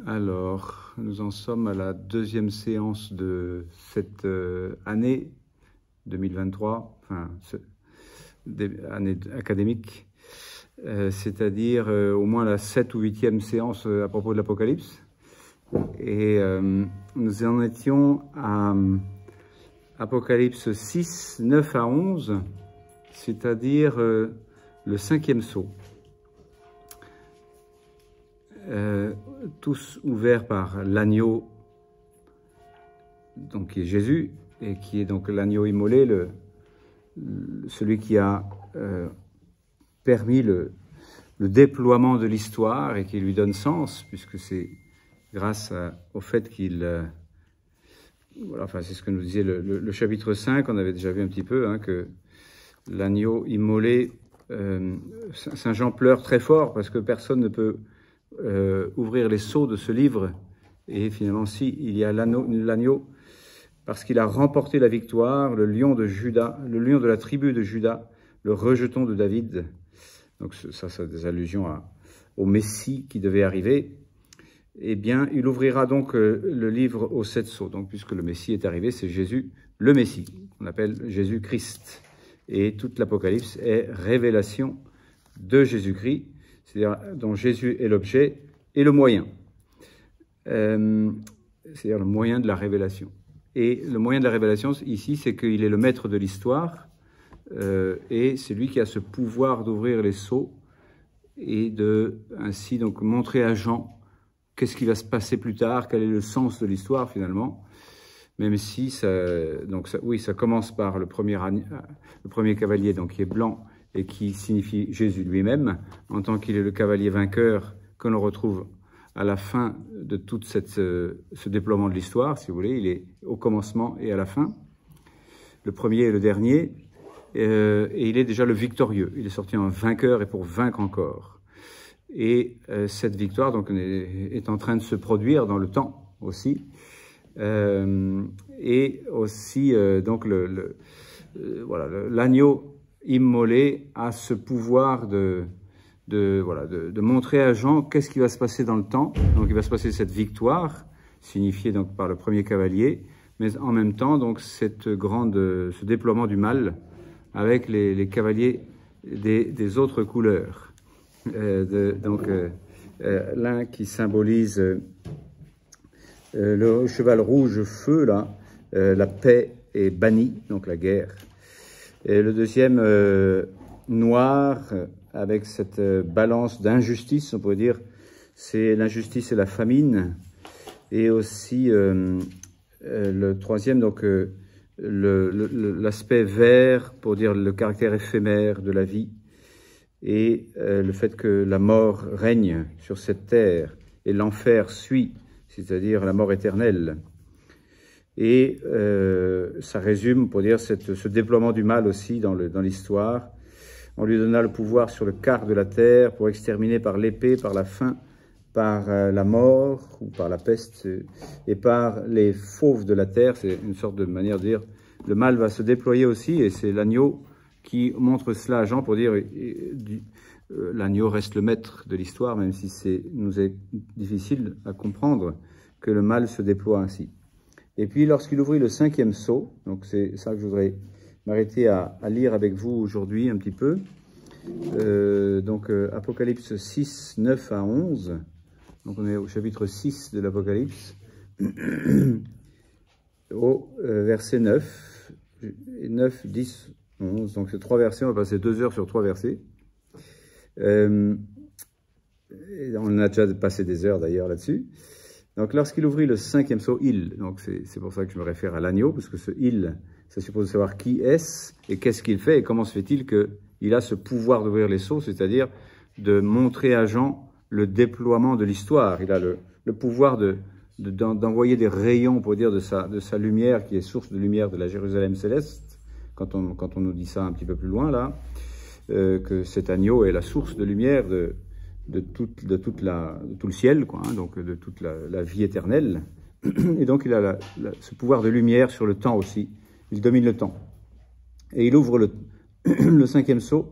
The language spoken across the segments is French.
Alors, nous en sommes à la deuxième séance de cette année 2023, enfin, année académique, c'est-à-dire au moins la 7e ou 8e séance à propos de l'Apocalypse. Et nous en étions à Apocalypse 6, 9 à 11, c'est-à-dire le 5e sceau. Tous ouverts par l'agneau, donc qui est Jésus, et qui est donc l'agneau immolé, celui qui a permis le déploiement de l'histoire et qui lui donne sens, puisque c'est grâce au fait qu'il... voilà, enfin, c'est ce que nous disait le chapitre 5, on avait déjà vu un petit peu, hein, que l'agneau immolé, Saint Jean pleure très fort parce que personne ne peut ouvrir les sceaux de ce livre, et finalement si, il y a l'agneau, parce qu'il a remporté la victoire, le lion de Juda, le lion de la tribu de Juda, le rejeton de David. Donc ça c'est des allusions au Messie qui devait arriver. Eh bien, il ouvrira donc le livre aux 7 sceaux. Donc, puisque le Messie est arrivé, c'est Jésus, le Messie, qu'on appelle Jésus-Christ. Et toute l'Apocalypse est révélation de Jésus-Christ, c'est-à-dire dont Jésus est l'objet et le moyen. C'est-à-dire le moyen de la révélation. Et le moyen de la révélation, ici, c'est qu'il est le maître de l'histoire, et c'est lui qui a ce pouvoir d'ouvrir les sceaux et de ainsi donc montrer à Jean qu'est-ce qui va se passer plus tard, quel est le sens de l'histoire finalement, même si ça commence par le premier cavalier, donc qui est blanc et qui signifie Jésus lui-même, en tant qu'il est le cavalier vainqueur que l'on retrouve à la fin de tout ce déploiement de l'histoire, si vous voulez. Il est au commencement et à la fin, le premier et le dernier, et il est déjà le victorieux. Il est sorti en vainqueur et pour vaincre encore. Et cette victoire donc est en train de se produire dans le temps aussi, et aussi donc voilà, l'agneau immolé a ce pouvoir de montrer à Jean qu'est-ce qui va se passer dans le temps. Donc il va se passer cette victoire signifiée donc par le premier cavalier, mais en même temps donc ce déploiement du mal avec les cavaliers des autres couleurs. L'un qui symbolise le cheval rouge feu, là, la paix est bannie, donc la guerre. Et le deuxième noir, avec cette balance d'injustice, on pourrait dire, c'est l'injustice et la famine. Et aussi le troisième, donc l'aspect vert, pour dire le caractère éphémère de la vie. Et le fait que la mort règne sur cette terre et l'enfer suit, c'est-à-dire la mort éternelle. Et ça résume, pour dire, ce déploiement du mal aussi dans l'histoire. On lui donna le pouvoir sur le quart de la terre pour exterminer par l'épée, par la faim, par la mort ou par la peste et par les fauves de la terre. C'est une sorte de manière de dire, le mal va se déployer aussi, et c'est l'agneau qui montre cela à Jean pour dire l'agneau reste le maître de l'histoire, même si nous est difficile à comprendre que le mal se déploie ainsi. Et puis lorsqu'il ouvrit le 5e sceau, donc c'est ça que je voudrais m'arrêter à lire avec vous aujourd'hui un petit peu, Apocalypse 6, 9 à 11, donc on est au chapitre 6 de l'Apocalypse, au verset 9, 10, 11, donc c'est 3 versets, on va passer 2 heures sur 3 versets. On a déjà passé des heures d'ailleurs là-dessus. Donc lorsqu'il ouvrit le 5e sceau, donc c'est pour ça que je me réfère à l'agneau, parce que ce ça suppose savoir qui est-ce et qu'est-ce qu'il fait et comment se fait-il qu'il a ce pouvoir d'ouvrir les sceaux, c'est-à-dire de montrer à Jean le déploiement de l'histoire. Il a le pouvoir d'envoyer des rayons, pour dire, de sa lumière, qui est source de lumière de la Jérusalem céleste, quand on nous dit ça un petit peu plus loin là, que cet agneau est la source de lumière de tout le ciel, quoi, hein, donc de toute la vie éternelle. Et donc il a ce pouvoir de lumière sur le temps aussi. Il domine le temps. Et il ouvre le 5e sceau,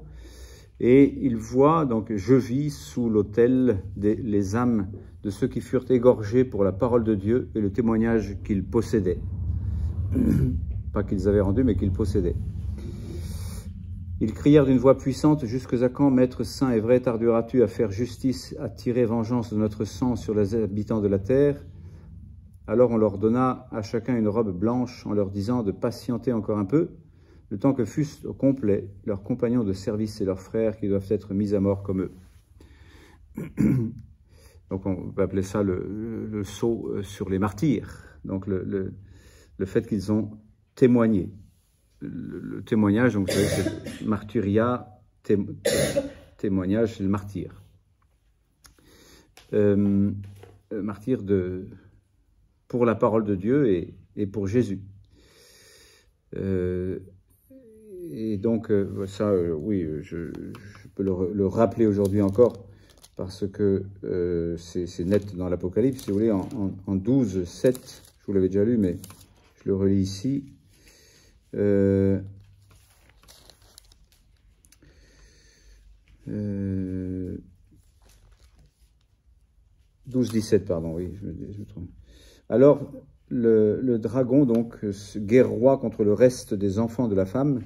Et il voit, donc, je vis sous l'autel les âmes de ceux qui furent égorgés pour la parole de Dieu et le témoignage qu'ils possédaient. Pas qu'ils avaient rendu, mais qu'ils possédaient. Ils crièrent d'une voix puissante, « Jusqu'à quand, Maître saint et vrai, tarderas-tu à faire justice, à tirer vengeance de notre sang sur les habitants de la terre ?» Alors on leur donna à chacun une robe blanche en leur disant de patienter encore un peu, le temps que fussent au complet leurs compagnons de service et leurs frères qui doivent être mis à mort comme eux. Donc on peut appeler ça le sceau sur les martyrs, donc le fait qu'ils ont témoigné. Le témoignage, donc vous savez, c'est martyria, témoignage, c'est le martyr. Martyr pour la parole de Dieu et pour Jésus. Et donc, ça, oui, je peux le rappeler aujourd'hui encore, parce que c'est net dans l'Apocalypse, si vous voulez, en 12, 7, je vous l'avais déjà lu, mais je le relis ici. 12-17, pardon, oui, je me trompe. Alors, le dragon, donc, guerroie contre le reste des enfants de la femme,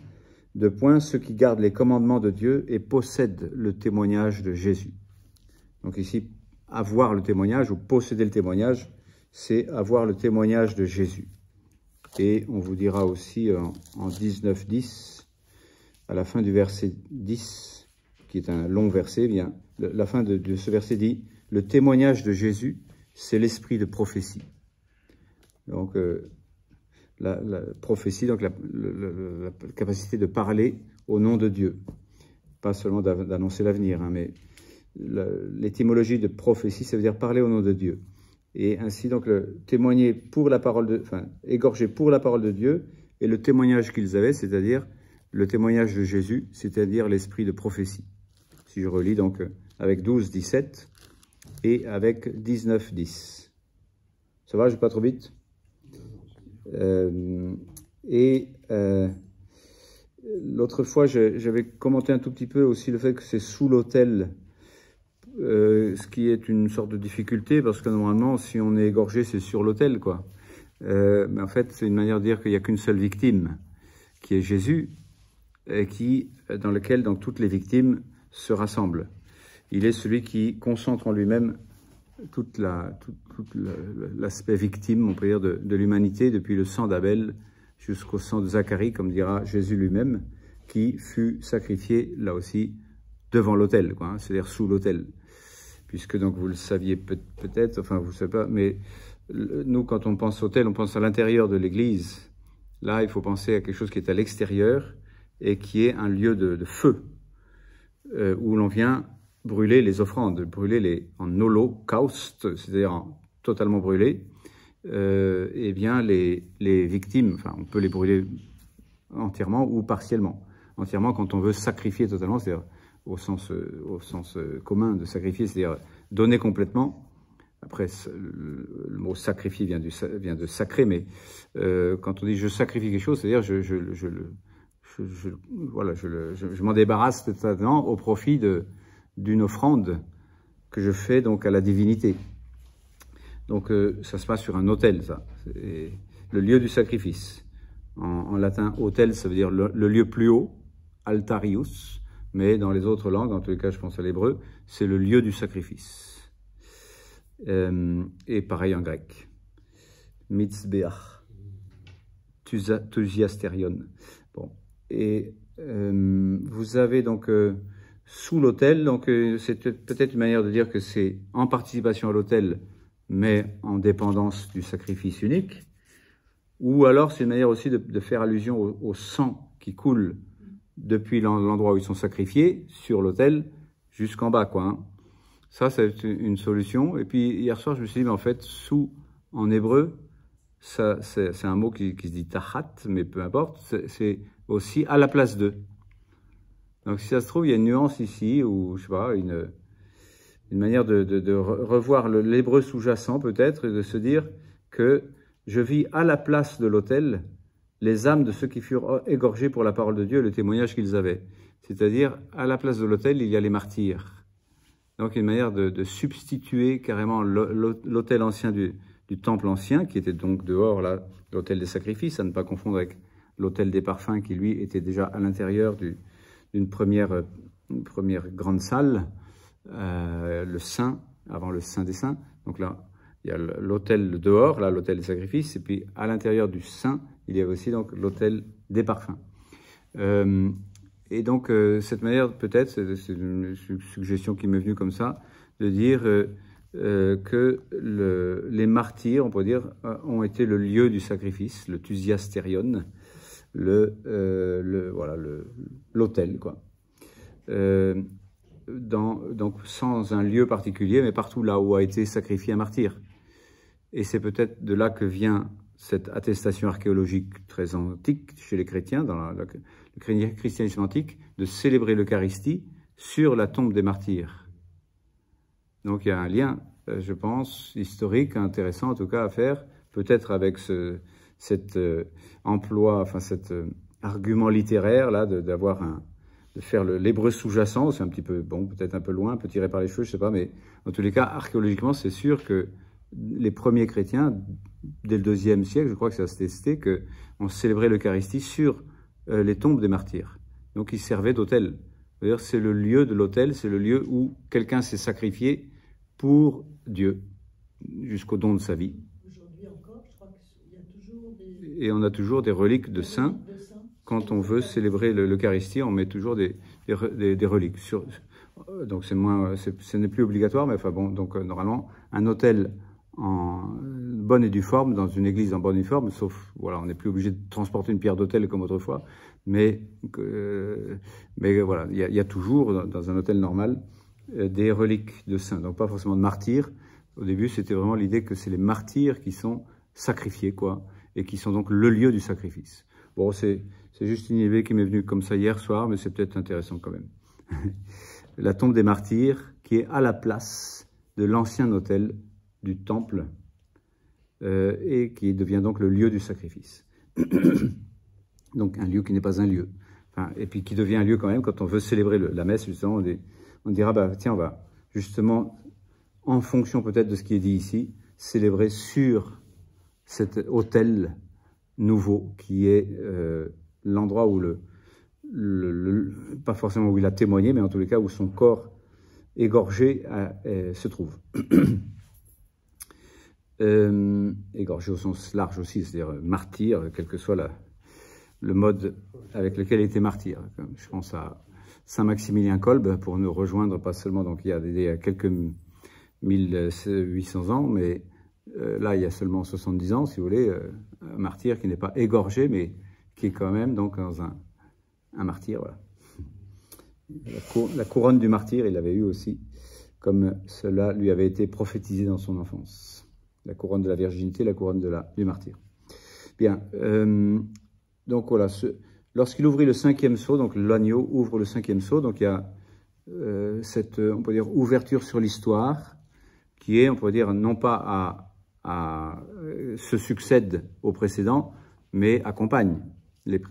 de point ceux qui gardent les commandements de Dieu et possèdent le témoignage de Jésus. Donc ici, avoir le témoignage ou posséder le témoignage, c'est avoir le témoignage de Jésus. Et on vous dira aussi en 19-10, à la fin du verset 10, qui est un long verset, bien, la fin de ce verset dit « Le témoignage de Jésus, c'est l'esprit de prophétie ». Donc, la prophétie, donc la capacité de parler au nom de Dieu. Pas seulement d'annoncer l'avenir, hein, mais l'étymologie de prophétie, ça veut dire parler au nom de Dieu. Et ainsi, donc, témoigner pour la parole de, enfin, égorger pour la parole de Dieu, et le témoignage qu'ils avaient, c'est-à-dire le témoignage de Jésus, c'est-à-dire l'esprit de prophétie. Si je relis, donc, avec 12-17 et avec 19-10. Ça va, je ne vais pas trop vite? L'autre fois, j'avais commenté un tout petit peu aussi le fait que c'est sous l'autel, ce qui est une sorte de difficulté, parce que normalement, si on est égorgé, c'est sur l'autel, quoi. Mais en fait, c'est une manière de dire qu'il n'y a qu'une seule victime, qui est Jésus, et dans lequel donc, toutes les victimes se rassemblent. Il est celui qui concentre en lui-même tout l'aspect victime, on peut dire, de l'humanité, depuis le sang d'Abel jusqu'au sang de Zacharie, comme dira Jésus lui-même, qui fut sacrifié, là aussi, devant l'autel, quoi, hein, c'est-à-dire sous l'autel. Puisque, donc, vous le saviez peut-être, enfin, vous ne savez pas, mais nous, quand on pense autel, on pense à l'intérieur de l'église. Là, il faut penser à quelque chose qui est à l'extérieur et qui est un lieu de feu, où l'on vient brûler les offrandes, en holocauste, c'est-à-dire totalement brûler, eh bien les victimes, enfin on peut les brûler entièrement ou partiellement. Entièrement quand on veut sacrifier totalement, c'est-à-dire au sens commun de sacrifier, c'est-à-dire donner complètement. Après, le mot sacrifier vient de sacré, mais quand on dit je sacrifie quelque chose, c'est-à-dire je m'en débarrasse totalement au profit d'une offrande que je fais donc à la divinité. Donc ça se passe sur un autel, ça. C'est le lieu du sacrifice. En latin, autel, ça veut dire le lieu plus haut, altarius, mais dans les autres langues, en tous les cas je pense à l'hébreu, c'est le lieu du sacrifice. Et pareil en grec. Mitzbeach, tusiasterion. Bon. Et vous avez donc sous l'autel, donc c'est peut-être une manière de dire que c'est en participation à l'autel, mais en dépendance du sacrifice unique, ou alors c'est une manière aussi de faire allusion au sang qui coule depuis l'endroit où ils sont sacrifiés, sur l'autel, jusqu'en bas, quoi. Hein. Ça, c'est une solution. Et puis, hier soir, je me suis dit, mais en fait, sous, en hébreu, c'est un mot qui se dit tahat, mais peu importe, c'est aussi à la place de. Donc, si ça se trouve, il y a une nuance ici, ou, je sais pas, une manière de revoir l'hébreu sous-jacent, peut-être, et de se dire que je vis à la place de l'autel les âmes de ceux qui furent égorgés pour la parole de Dieu et le témoignage qu'ils avaient. c'est-à-dire à la place de l'autel, il y a les martyrs. Donc une manière de substituer carrément l'autel ancien du temple ancien, qui était donc dehors, là, l'autel des sacrifices, à ne pas confondre avec l'autel des parfums, qui lui était déjà à l'intérieur d'une première grande salle, le saint, avant le saint des saints. Donc là, il y a l'autel dehors, là, l'autel des sacrifices, et puis à l'intérieur du saint, il y avait aussi donc l'autel des parfums. Et donc, cette manière, peut-être, c'est une suggestion qui m'est venue comme ça, de dire que les martyrs, on pourrait dire, ont été le lieu du sacrifice, le thusiasterion, voilà, l'autel, quoi. Donc, sans un lieu particulier, mais partout là où a été sacrifié un martyr. Et c'est peut-être de là que vient cette attestation archéologique très antique chez les chrétiens, dans le christianisme antique, de célébrer l'Eucharistie sur la tombe des martyrs. Donc il y a un lien, je pense, historique, intéressant en tout cas à faire, peut-être avec cet emploi, enfin cet argument littéraire là, de faire l'hébreu sous-jacent. C'est un petit peu, bon, peut-être un peu loin, un peu tiré par les cheveux, je sais pas, mais en tous les cas, archéologiquement, c'est sûr que les premiers chrétiens, dès le IIe siècle, je crois que ça s'est testé, qu'on célébrait l'Eucharistie sur les tombes des martyrs. Donc ils servaient d'autel. D'ailleurs, c'est le lieu de l'autel, c'est le lieu où quelqu'un s'est sacrifié pour Dieu, jusqu'au don de sa vie. Aujourd'hui encore, je crois qu'il y a toujours des... Et on a toujours des reliques de saints. Quand on veut célébrer l'Eucharistie, on met toujours des reliques. Donc ce n'est plus obligatoire, mais enfin bon, donc normalement, un autel en bonne et due forme, dans une église en bonne et due forme, sauf, voilà, on n'est plus obligé de transporter une pierre d'autel comme autrefois, mais voilà, il y a toujours, dans un autel normal, des reliques de saints, donc pas forcément de martyrs. Au début, c'était vraiment l'idée que c'est les martyrs qui sont sacrifiés, quoi, et qui sont donc le lieu du sacrifice. Bon, c'est juste une idée qui m'est venue comme ça hier soir, mais c'est peut-être intéressant quand même. La tombe des martyrs, qui est à la place de l'ancien autel du temple, et qui devient donc le lieu du sacrifice. Donc un lieu qui n'est pas un lieu. Enfin, et puis qui devient un lieu quand même, quand on veut célébrer la messe, justement, on dira, bah, tiens, on va justement, en fonction peut-être de ce qui est dit ici, célébrer sur cet autel nouveau, qui est l'endroit où pas forcément où il a témoigné, mais en tous les cas où son corps égorgé se trouve. Égorgé au sens large aussi, c'est-à-dire martyr, quel que soit le mode avec lequel il était martyr. Je pense à Saint Maximilien Kolbe, pour nous rejoindre, pas seulement donc il y a quelques 1800 ans, mais là il y a seulement 70 ans, si vous voulez, un martyr qui n'est pas égorgé, mais qui est quand même donc dans un martyr, voilà. La couronne du martyr, il l'avait eu aussi, comme cela lui avait été prophétisé dans son enfance. La couronne de la virginité, la couronne du martyr. Bien, donc voilà, lorsqu'il ouvrit le 5e sceau, donc l'agneau ouvre le 5e sceau, donc il y a cette, on peut dire, ouverture sur l'histoire, qui est, on pourrait dire, non pas se succède aux précédents, mais accompagne les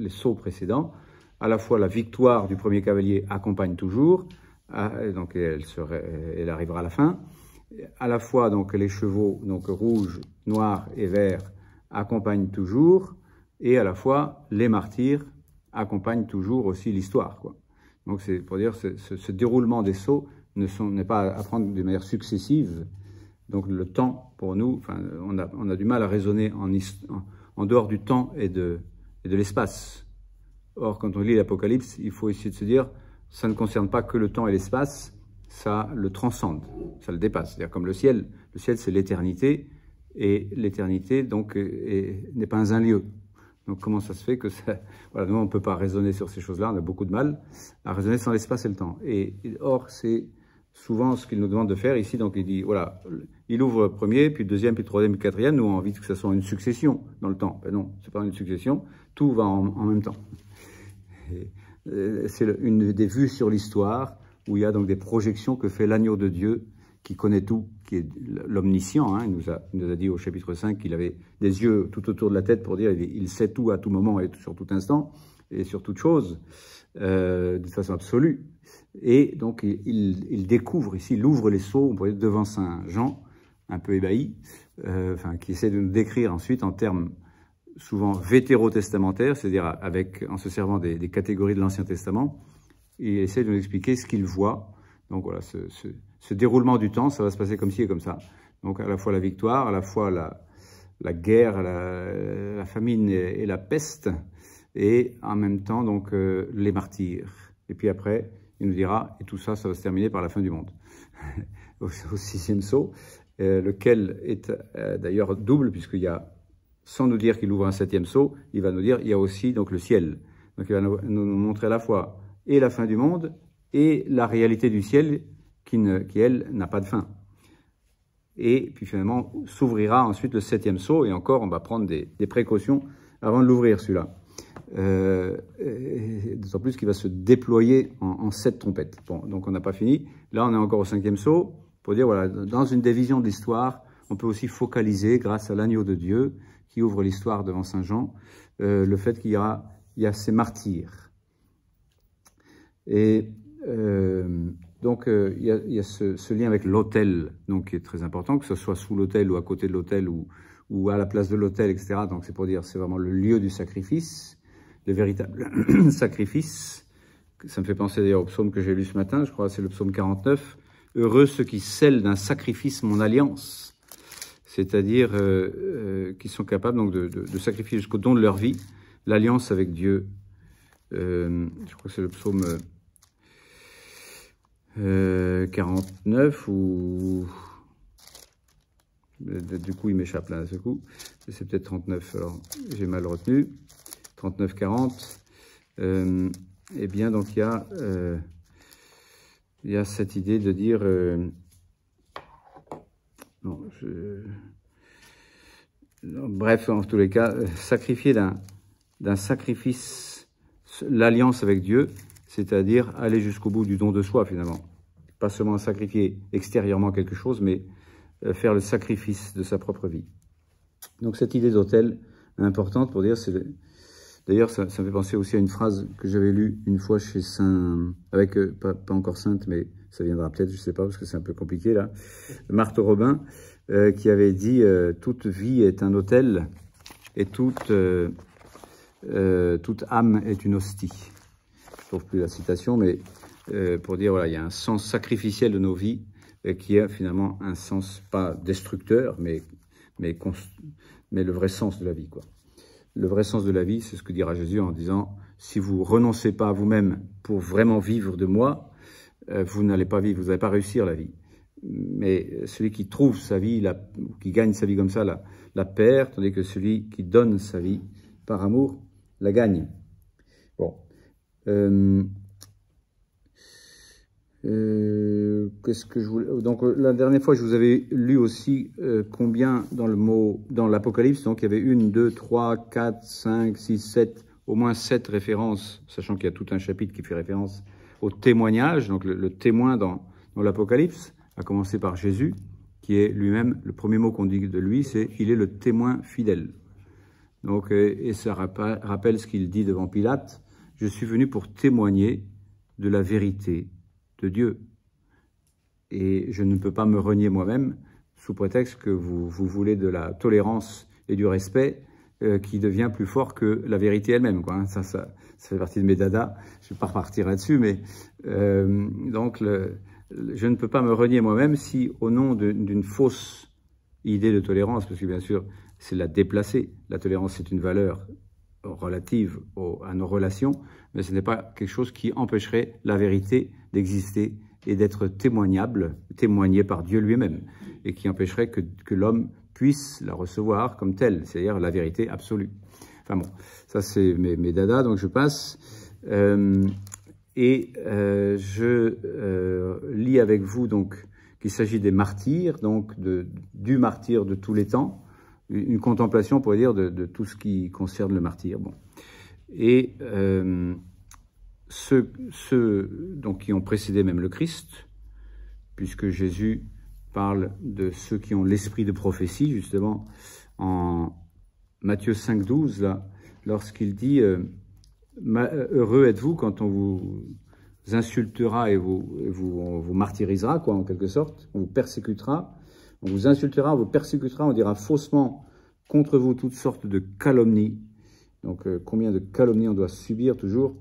sceaux précédents. À la fois, la victoire du premier cavalier accompagne toujours, donc elle arrivera à la fin. À la fois, donc, les chevaux, donc rouges, noirs et verts, accompagnent toujours, et à la fois, les martyrs accompagnent toujours aussi l'histoire, quoi. Donc, c'est pour dire, ce déroulement des sceaux n'est pas à prendre de manière successive. Donc, le temps, pour nous, enfin, on a du mal à raisonner en dehors du temps et de l'espace. Or, quand on lit l'Apocalypse, il faut essayer de se dire, ça ne concerne pas que le temps et l'espace, ça le transcende, ça le dépasse. C'est-à-dire comme le ciel c'est l'éternité, et l'éternité donc n'est pas un lieu. Donc comment ça se fait que ça... Voilà, nous on ne peut pas raisonner sur ces choses-là, on a beaucoup de mal à raisonner sans l'espace et le temps. Or c'est souvent ce qu'il nous demande de faire ici, donc il dit, voilà, il ouvre le premier, puis le deuxième, puis le troisième, puis le quatrième, nous on a envie que ça soit une succession dans le temps. Ben non, c'est pas une succession, tout va en même temps. C'est une des vues sur l'histoire, où il y a donc des projections que fait l'agneau de Dieu, qui connaît tout, qui est l'omniscient, hein. Il nous a dit au chapitre 5 qu'il avait des yeux tout autour de la tête pour dire il sait tout à tout moment et sur tout instant. et sur toute chose, de façon absolue. Et donc, il découvre ici, il ouvre les sceaux, on pourrait dire, devant Saint Jean, un peu ébahi, qui essaie de nous décrire ensuite en termes souvent vétérotestamentaires, c'est-à-dire en se servant des catégories de l'Ancien Testament. Il essaie de nous expliquer ce qu'il voit. Donc voilà, ce déroulement du temps, ça va se passer comme ci et comme ça. Donc à la fois la victoire, à la fois la guerre, la famine et la peste, et en même temps donc les martyrs. Et puis après, il nous dira, et tout ça, ça va se terminer par la fin du monde. au 6e sceau, lequel est d'ailleurs double, puisqu'il y a, sans nous dire qu'il ouvre un 7e sceau, il va nous dire, il y a aussi donc le ciel. Donc il va nous montrer à la fois et la fin du monde, et la réalité du ciel, qui elle, n'a pas de fin. Et puis finalement, s'ouvrira ensuite le 7e sceau, et encore, on va prendre des précautions avant de l'ouvrir, celui-là. D'autant plus qu'il va se déployer en 7 trompettes. Bon, donc on n'a pas fini. Là, on est encore au 5e sceau, pour dire, voilà, dans une des visions de l'histoire, on peut aussi focaliser, grâce à l'agneau de Dieu, qui ouvre l'histoire devant Saint Jean, le fait qu'il y a ces martyrs. Et donc, il y a ce lien avec l'autel, donc qui est très important, que ce soit sous l'autel ou à côté de l'autel ou à la place de l'autel, etc. Donc, c'est pour dire, c'est vraiment le lieu du sacrifice, le véritable sacrifice. Ça me fait penser d'ailleurs au psaume que j'ai lu ce matin, je crois que c'est le psaume 49. « Heureux ceux qui scellent d'un sacrifice mon alliance », c'est-à-dire qui sont capables donc de sacrifier jusqu'au don de leur vie l'alliance avec Dieu. Je crois que c'est le psaume 49 ou... Du coup, il m'échappe là, à ce coup. C'est peut-être 39, alors j'ai mal retenu. 39-40. Eh bien, donc il y a cette idée de dire... bref, en tous les cas, sacrifier d'un sacrifice l'alliance avec Dieu, c'est-à-dire aller jusqu'au bout du don de soi, finalement. Pas seulement sacrifier extérieurement quelque chose, mais faire le sacrifice de sa propre vie. Donc cette idée d'autel est importante pour dire, d'ailleurs ça me fait penser aussi à une phrase que j'avais lue une fois chez Saint, avec, pas encore Sainte, mais ça viendra peut-être, je sais pas, parce que c'est un peu compliqué là, Marthe Robin, qui avait dit « Toute vie est un autel et toute âme est une hostie ». Je ne trouve plus la citation, mais pour dire, voilà, il y a un sens sacrificiel de nos vies qui est finalement un sens pas destructeur, mais le vrai sens de la vie, quoi. Le vrai sens de la vie, c'est ce que dira Jésus en disant, si vous renoncez pas à vous-même pour vraiment vivre de moi, vous n'allez pas vivre, vous n'allez pas réussir la vie. Mais celui qui trouve sa vie, qui gagne sa vie comme ça, la perd, tandis que celui qui donne sa vie par amour, la gagne. Bon. Qu'est-ce que je voulais... Donc la dernière fois, je vous avais lu aussi combien dans l'Apocalypse, donc il y avait 1, 2, 3, 4, 5, 6, 7, au moins 7 références, sachant qu'il y a tout un chapitre qui fait référence au témoignage, donc le témoin dans l'Apocalypse, à commencer par Jésus, qui est lui-même, le premier mot qu'on dit de lui, c'est « il est le témoin fidèle ». Donc, et ça rappelle ce qu'il dit devant Pilate, « je suis venu pour témoigner de la vérité de Dieu. Et je ne peux pas me renier moi-même sous prétexte que vous voulez de la tolérance et du respect qui devient plus fort que la vérité elle-même, quoi. Ça fait partie de mes dadas. Je ne vais pas repartir là-dessus, mais donc je ne peux pas me renier moi-même si, au nom d'une fausse idée de tolérance, parce que bien sûr, c'est la déplacer. La tolérance, c'est une valeur relative à nos relations, mais ce n'est pas quelque chose qui empêcherait la vérité d'exister et d'être témoignée par Dieu lui-même, et qui empêcherait que l'homme puisse la recevoir comme telle, c'est-à-dire la vérité absolue. Enfin bon, ça c'est mes dadas, donc je passe. Je lis avec vous donc qu'il s'agit des martyrs, donc du martyr de tous les temps, une contemplation, on pourrait dire, de tout ce qui concerne le martyr. Bon. Et ceux donc, qui ont précédé même le Christ, puisque Jésus parle de ceux qui ont l'esprit de prophétie, justement, en Matthieu 5, 12, là, lorsqu'il dit Heureux êtes-vous quand on vous insultera et on vous martyrisera, quoi, en quelque sorte. On vous persécutera, on vous insultera, on vous persécutera, on dira faussement contre vous toutes sortes de calomnies. Donc, combien de calomnies on doit subir toujours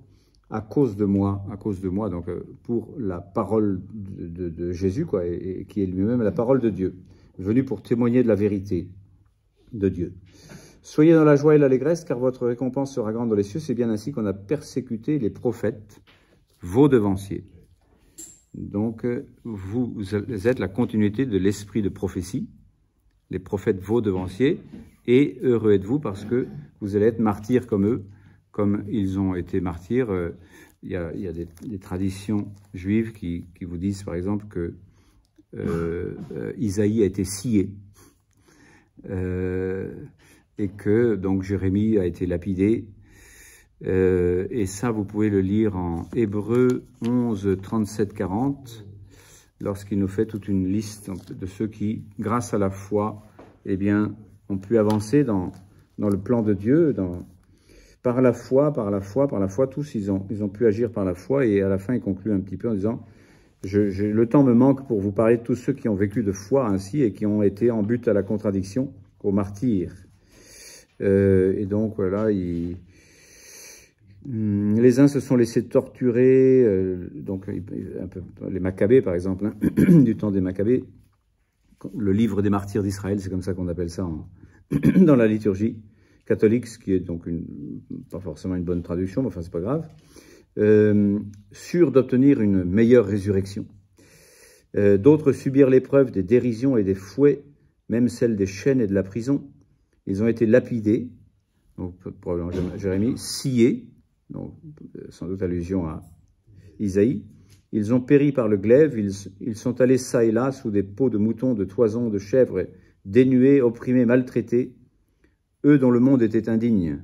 à cause de moi, donc pour la parole de Jésus, quoi, et qui est lui-même la parole de Dieu, venu pour témoigner de la vérité de Dieu. Soyez dans la joie et l'allégresse, car votre récompense sera grande dans les cieux. C'est bien ainsi qu'on a persécuté les prophètes, vos devanciers. Donc, vous êtes la continuité de l'esprit de prophétie, les prophètes, vos devanciers, et heureux êtes-vous parce que vous allez être martyrs comme eux, comme ils ont été martyrs. Il y a des traditions juives qui vous disent, par exemple, que Isaïe a été scié, et que donc Jérémie a été lapidé. Et ça, vous pouvez le lire en Hébreux 11, 37, 40, lorsqu'il nous fait toute une liste de ceux qui, grâce à la foi, eh bien, ont pu avancer dans le plan de Dieu, par la foi, tous, ils ont pu agir par la foi, et à la fin, il conclut un petit peu en disant, le temps me manque pour vous parler de tous ceux qui ont vécu de foi ainsi, et qui ont été en but à la contradiction, au martyr. Et donc, voilà, les uns se sont laissés torturer, donc un peu, les Maccabées, par exemple, hein, du temps des Maccabées, le livre des martyrs d'Israël, c'est comme ça qu'on appelle ça dans la liturgie catholique, ce qui est donc pas forcément une bonne traduction, mais enfin c'est pas grave, sûrs d'obtenir une meilleure résurrection. D'autres subirent l'épreuve des dérisions et des fouets, même celle des chaînes et de la prison. Ils ont été lapidés, donc probablement Jérémie, sciés, donc sans doute allusion à Isaïe. Ils ont péri par le glaive, ils sont allés çà et là sous des peaux de moutons, de toisons, de chèvres, dénués, opprimés, maltraités, eux dont le monde était indigne.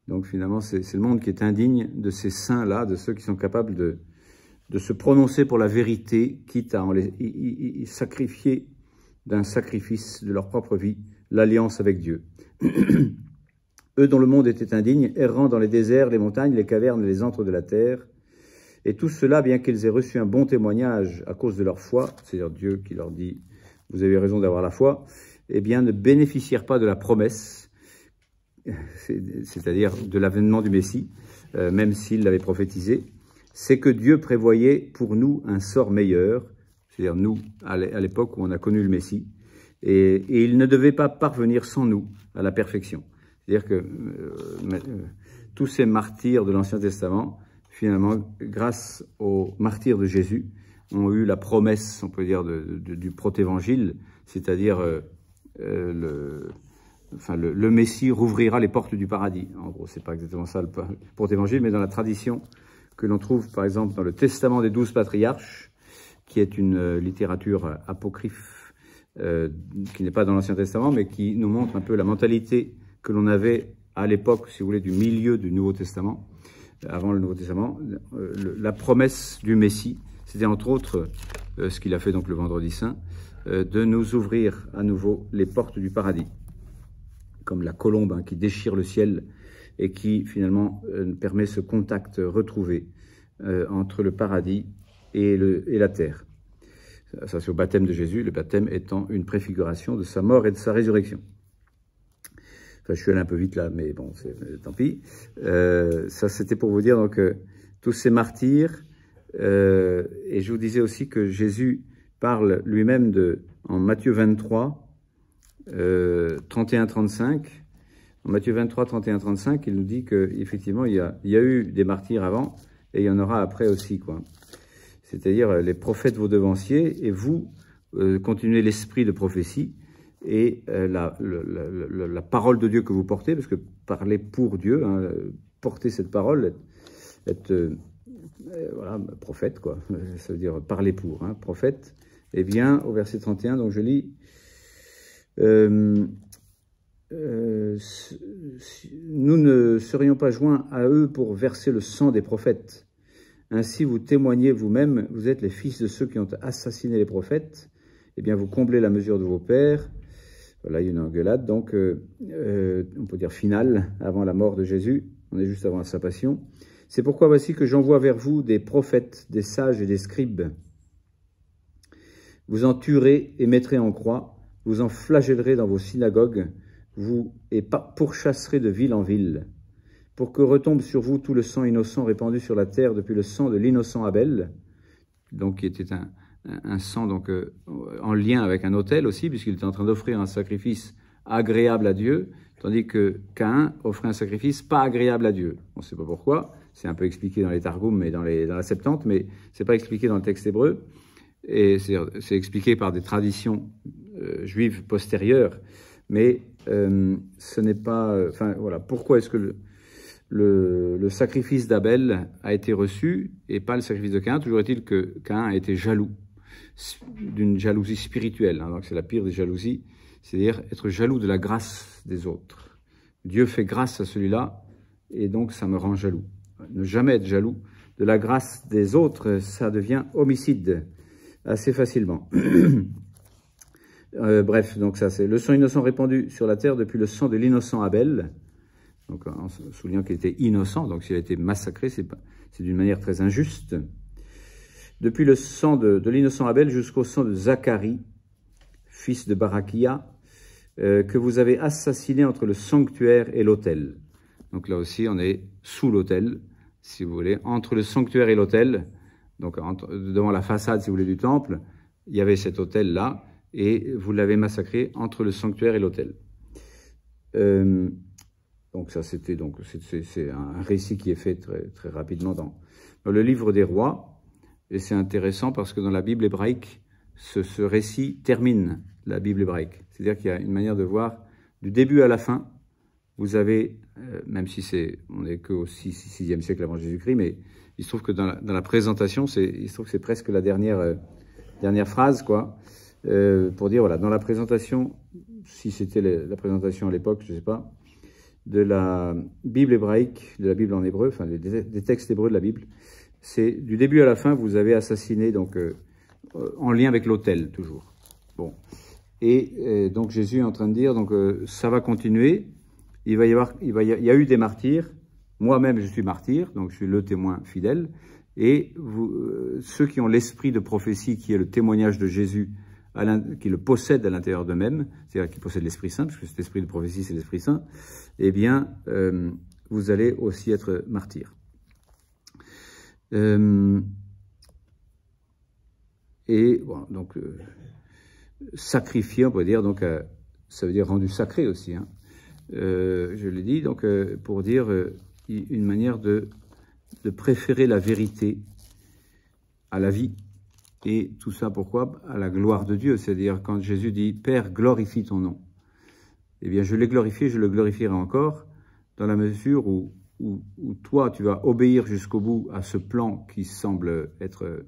Donc finalement, c'est le monde qui est indigne de ces saints-là, de ceux qui sont capables de se prononcer pour la vérité, quitte à sacrifier d'un sacrifice de leur propre vie, l'alliance avec Dieu. Eux dont le monde était indigne, errant dans les déserts, les montagnes, les cavernes et les antres de la terre, et tout cela, bien qu'ils aient reçu un bon témoignage à cause de leur foi, c'est-à-dire Dieu qui leur dit « vous avez raison d'avoir la foi », eh bien ne bénéficièrent pas de la promesse, c'est-à-dire de l'avènement du Messie, même s'il l'avait prophétisé. C'est que Dieu prévoyait pour nous un sort meilleur, c'est-à-dire nous, à l'époque où on a connu le Messie, et il ne devait pas parvenir sans nous à la perfection. C'est-à-dire que tous ces martyrs de l'Ancien Testament, finalement, grâce aux martyrs de Jésus, ont eu la promesse, on peut dire, du protévangile, c'est-à-dire le Messie rouvrira les portes du paradis. En gros, c'est pas exactement ça le protévangile, mais dans la tradition que l'on trouve, par exemple, dans le Testament des 12 patriarches, qui est une littérature apocryphe, qui n'est pas dans l'Ancien Testament, mais qui nous montre un peu la mentalité que l'on avait à l'époque, si vous voulez, du milieu du Nouveau Testament, avant le Nouveau Testament, la promesse du Messie, c'était entre autres ce qu'il a fait donc le Vendredi Saint, de nous ouvrir à nouveau les portes du paradis, comme la colombe qui déchire le ciel et qui finalement permet ce contact retrouvé entre le paradis et la terre. Ça c'est au baptême de Jésus, le baptême étant une préfiguration de sa mort et de sa résurrection. Enfin, je suis allé un peu vite là, mais bon, tant pis. Ça, c'était pour vous dire donc tous ces martyrs. Et je vous disais aussi que Jésus parle lui-même en Matthieu 23, 31-35. En Matthieu 23, 31-35, il nous dit qu'effectivement, il y a eu des martyrs avant et il y en aura après aussi, quoi. C'est-à-dire les prophètes vos devanciers et vous continuez l'esprit de prophétie. Et la parole de Dieu que vous portez, parce que parler pour Dieu, hein, porter cette parole, être voilà, prophète, quoi, ça veut dire parler pour, hein, prophète, eh bien, au verset 31, donc je lis, nous ne serions pas joints à eux pour verser le sang des prophètes. Ainsi vous témoignez vous-même, vous êtes les fils de ceux qui ont assassiné les prophètes, eh bien vous comblez la mesure de vos pères. Voilà, il y a une engueulade, donc on peut dire finale, avant la mort de Jésus. on est juste avant sa passion. « C'est pourquoi voici que j'envoie vers vous des prophètes, des sages et des scribes. Vous en tuerez et mettrez en croix, vous en flagellerez dans vos synagogues, vous et pourchasserez de ville en ville, pour que retombe sur vous tout le sang innocent répandu sur la terre depuis le sang de l'innocent Abel, donc qui était un sang donc, en lien avec un autel aussi, puisqu'il était en train d'offrir un sacrifice agréable à Dieu, tandis que Caïn offrait un sacrifice pas agréable à Dieu. On ne sait pas pourquoi, c'est un peu expliqué dans les Targums et dans la Septante, mais ce n'est pas expliqué dans le texte hébreu, et c'est expliqué par des traditions juives postérieures, mais ce n'est pas... Enfin, voilà, pourquoi est-ce que le sacrifice d'Abel a été reçu et pas le sacrifice de Caïn? Toujours est-il que Caïn a été jaloux, d'une jalousie spirituelle, hein, donc c'est la pire des jalousies, c'est-à-dire être jaloux de la grâce des autres. Dieu fait grâce à celui-là, et donc ça me rend jaloux. Ne jamais être jaloux de la grâce des autres, ça devient homicide assez facilement. Bref, donc ça c'est le sang innocent répandu sur la terre depuis le sang de l'innocent Abel, donc en se soulignant qu'il était innocent, donc s'il a été massacré, c'est d'une manière très injuste. Depuis le sang de l'innocent Abel jusqu'au sang de Zacharie, fils de Barakia, que vous avez assassiné entre le sanctuaire et l'autel. Donc là aussi, on est sous l'autel, si vous voulez, entre le sanctuaire et l'autel, donc devant la façade, si vous voulez, du temple, il y avait cet autel-là, et vous l'avez massacré entre le sanctuaire et l'autel. Donc ça, c'est un récit qui est fait très, très rapidement dans le livre des rois, et c'est intéressant parce que dans la Bible hébraïque, ce récit termine la Bible hébraïque. C'est-à-dire qu'il y a une manière de voir du début à la fin. Vous avez, même si on n'est qu'au 6e siècle avant Jésus-Christ, mais il se trouve que dans la présentation, il se trouve que c'est presque la dernière phrase, quoi, pour dire, voilà, dans la présentation, si c'était la présentation à l'époque, je ne sais pas, de la Bible hébraïque, de la Bible en hébreu, enfin des textes hébreux de la Bible, c'est du début à la fin, vous avez assassiné, donc en lien avec l'autel, toujours. Bon. Et donc Jésus est en train de dire, donc ça va continuer, il y a eu des martyrs, moi-même je suis martyr, donc je suis le témoin fidèle, et ceux qui ont l'esprit de prophétie, qui est le témoignage de Jésus, qui le possèdent à l'intérieur d'eux-mêmes, c'est-à-dire qui possèdent l'Esprit Saint, puisque cet esprit de prophétie c'est l'Esprit Saint, eh bien vous allez aussi être martyrs. Et bon, donc sacrifié, on peut dire, donc ça veut dire rendu sacré aussi, hein. Je l'ai dit, donc pour dire une manière de préférer la vérité à la vie, et tout ça pourquoi? À la gloire de Dieu, c'est-à-dire quand Jésus dit « Père, glorifie ton nom », eh bien je l'ai glorifié, je le glorifierai encore, dans la mesure où toi tu vas obéir jusqu'au bout à ce plan qui semble être,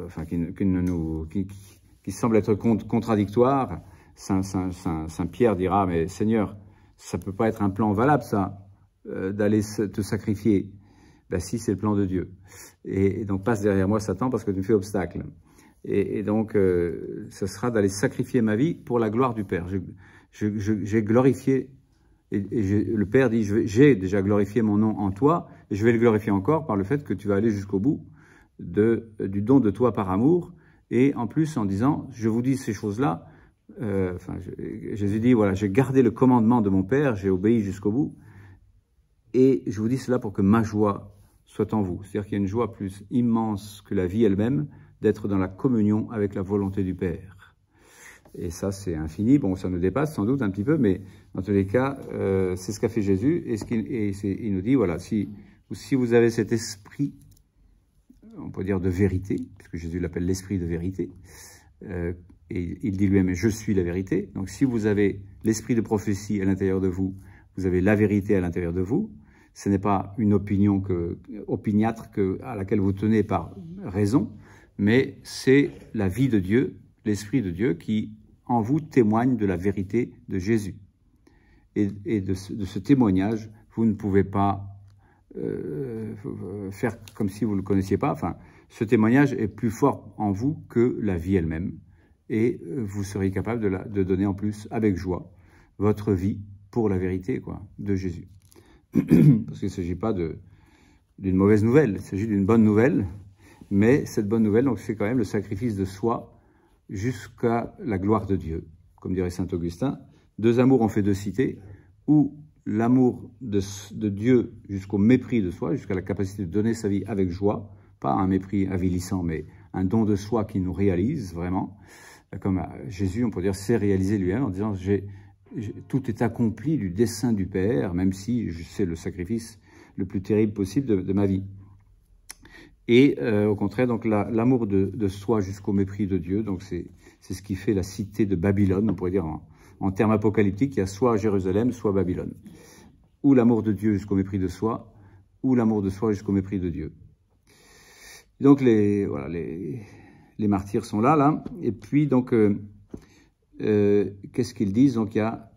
enfin qui semble être contradictoire. Saint Pierre dira, mais Seigneur, ça peut pas être un plan valable, ça, d'aller te sacrifier. Ben si, c'est le plan de Dieu. Et donc passe derrière moi Satan parce que tu me fais obstacle. Et donc ce sera d'aller sacrifier ma vie pour la gloire du Père. J'ai glorifié, et le Père dit, j'ai déjà glorifié mon nom en toi, et je vais le glorifier encore par le fait que tu vas aller jusqu'au bout du don de toi par amour, et en plus en disant, je vous dis ces choses-là, Jésus dit, voilà, j'ai gardé le commandement de mon Père, j'ai obéi jusqu'au bout, et je vous dis cela pour que ma joie soit en vous. C'est-à-dire qu'il y a une joie plus immense que la vie elle-même, d'être dans la communion avec la volonté du Père. Et ça, c'est infini. Bon, ça nous dépasse sans doute un petit peu, mais dans tous les cas, c'est ce qu'a fait Jésus. Il nous dit, voilà, si vous avez cet esprit, on peut dire de vérité, puisque Jésus l'appelle l'esprit de vérité, et il dit lui-même, je suis la vérité. Donc si vous avez l'esprit de prophétie à l'intérieur de vous, vous avez la vérité à l'intérieur de vous. Ce n'est pas une opinion opiniâtre à laquelle vous tenez par raison, mais c'est la vie de Dieu, l'Esprit de Dieu qui, en vous, témoigne de la vérité de Jésus. Et de ce témoignage, vous ne pouvez pas faire comme si vous ne le connaissiez pas. Enfin, ce témoignage est plus fort en vous que la vie elle-même. Et vous serez capable de donner en plus, avec joie, votre vie pour la vérité, quoi, de Jésus. parce qu'il ne s'agit pas d'une mauvaise nouvelle, il s'agit d'une bonne nouvelle, mais cette bonne nouvelle, donc c'est quand même le sacrifice de soi jusqu'à la gloire de Dieu. Comme dirait saint Augustin, deux amours ont fait deux cités, ou l'amour de Dieu jusqu'au mépris de soi, jusqu'à la capacité de donner sa vie avec joie, pas un mépris avilissant, mais un don de soi qui nous réalise vraiment. Comme Jésus, on peut dire, s'est réalisé lui-même en disant tout est accompli du dessein du Père, même si c'est le sacrifice le plus terrible possible de ma vie. Et au contraire, donc l'amour de soi jusqu'au mépris de Dieu, donc c'est ce qui fait la cité de Babylone, on pourrait dire en termes apocalyptiques, il y a soit Jérusalem, soit Babylone. Ou l'amour de Dieu jusqu'au mépris de soi, ou l'amour de soi jusqu'au mépris de Dieu. Donc les martyrs sont là, et puis donc qu'est-ce qu'ils disent? Donc il y a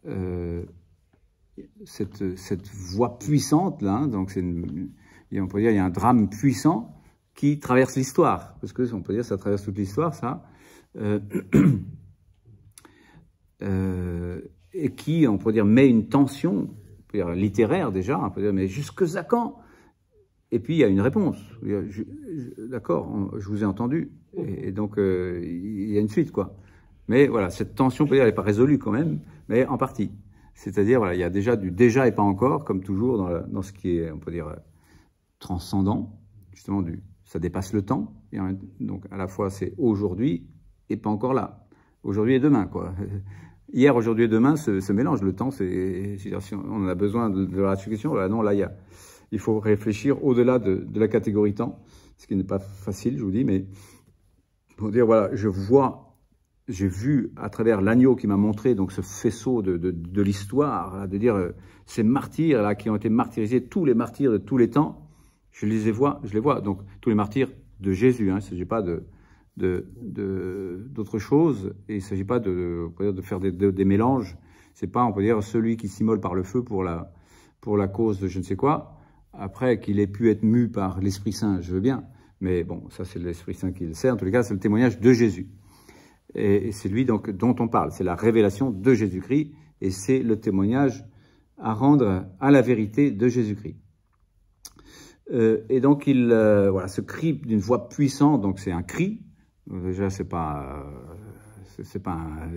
cette voix puissante là, hein, donc on peut dire il y a un drame puissant qui traverse l'histoire, parce que on peut dire ça traverse toute l'histoire, ça, et qui, on peut dire, met une tension, on peut dire littéraire déjà, on peut dire mais jusque à quand? Et puis il y a une réponse. D'accord, je vous ai entendu, et donc il y a une suite quoi. Mais voilà, cette tension, on peut dire, elle n'est pas résolue quand même, mais en partie. C'est-à-dire, voilà, il y a déjà du déjà et pas encore, comme toujours dans ce qui est, on peut dire, transcendant, justement, ça dépasse le temps. Et donc, à la fois, c'est aujourd'hui et pas encore là. Aujourd'hui et demain, quoi. Hier, aujourd'hui et demain se mélangent. Le temps, si on a besoin de la question, là, non, là, il faut réfléchir au-delà de la catégorie temps, ce qui n'est pas facile, je vous dis, mais pour dire, voilà, j'ai vu à travers l'agneau qui m'a montré donc ce faisceau de l'histoire, de dire ces martyrs là qui ont été martyrisés, tous les martyrs de tous les temps, je les vois. Donc tous les martyrs de Jésus, hein, il ne s'agit pas d'autre chose, et il ne s'agit pas de faire des mélanges. C'est pas, on peut dire, celui qui s'immole par le feu pour la cause de je ne sais quoi. Après qu'il ait pu être mu par l'Esprit Saint, je veux bien, mais bon, ça c'est l'Esprit Saint qui le sait. En tous les cas, c'est le témoignage de Jésus. Et c'est lui donc dont on parle, c'est la révélation de Jésus-Christ, et c'est le témoignage à rendre à la vérité de Jésus-Christ. Et donc voilà, ce cri d'une voix puissante, donc c'est un cri. Déjà c'est pas